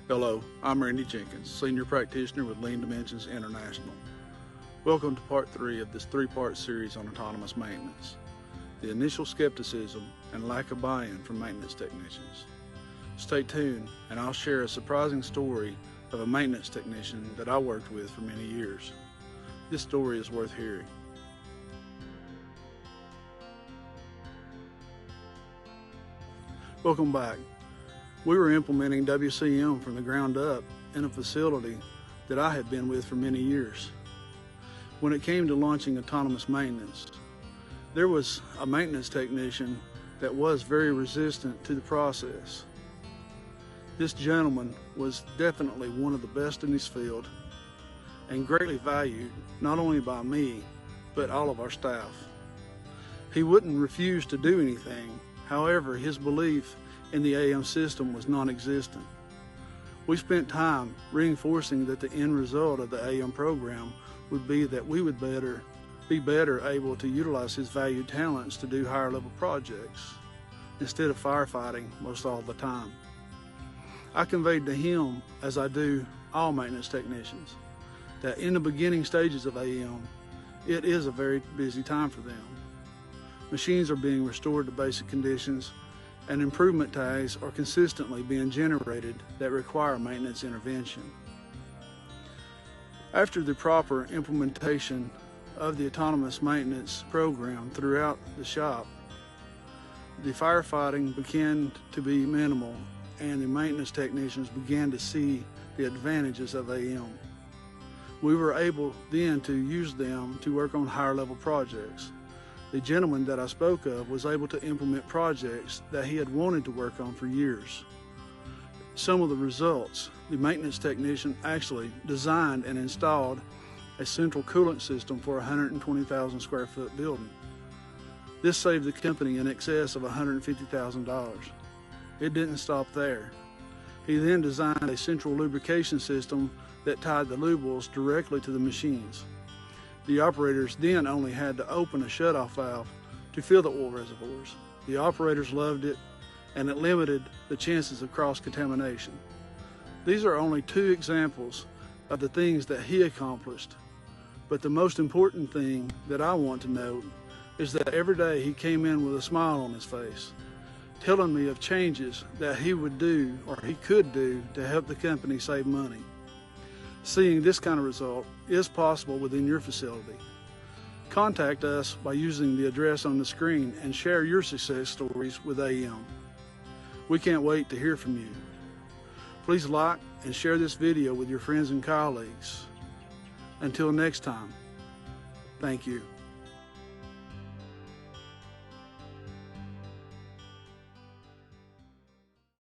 Hello, I'm Randy Jenkins, Senior Practitioner with Lean Dimensions International. Welcome to part 3 of this 3-part series on autonomous maintenance, the initial skepticism and lack of buy-in from maintenance technicians. Stay tuned and I'll share a surprising story of a maintenance technician that I worked with for many years. This story is worth hearing. Welcome back. We were implementing WCM from the ground up in a facility that I had been with for many years. When it came to launching autonomous maintenance, there was a maintenance technician that was very resistant to the process. This gentleman was definitely one of the best in his field and greatly valued not only by me, but all of our staff. He wouldn't refuse to do anything. However, his belief in the AM system was non-existent. We spent time reinforcing that the end result of the AM program would be that we would be better able to utilize his valued talents to do higher level projects instead of firefighting most all the time. I conveyed to him, as I do all maintenance technicians, that in the beginning stages of AM, it is a very busy time for them. Machines are being restored to basic conditions, and improvement tags are consistently being generated that require maintenance intervention. After the proper implementation of the autonomous maintenance program throughout the shop, the firefighting began to be minimal and the maintenance technicians began to see the advantages of AM. We were able then to use them to work on higher level projects. The gentleman that I spoke of was able to implement projects that he had wanted to work on for years. Some of the results: the maintenance technician actually designed and installed a central coolant system for a 120,000 square foot building. This saved the company in excess of $150,000. It didn't stop there. He then designed a central lubrication system that tied the lube oils directly to the machines. The operators then only had to open a shutoff valve to fill the oil reservoirs. The operators loved it, and it limited the chances of cross-contamination. These are only 2 examples of the things that he accomplished, but the most important thing that I want to note is that every day he came in with a smile on his face, telling me of changes that he would do or he could do to help the company save money. Seeing this kind of result is possible within your facility. Contact us by using the address on the screen and share your success stories with AM. We can't wait to hear from you. Please like and share this video with your friends and colleagues. Until next time, thank you.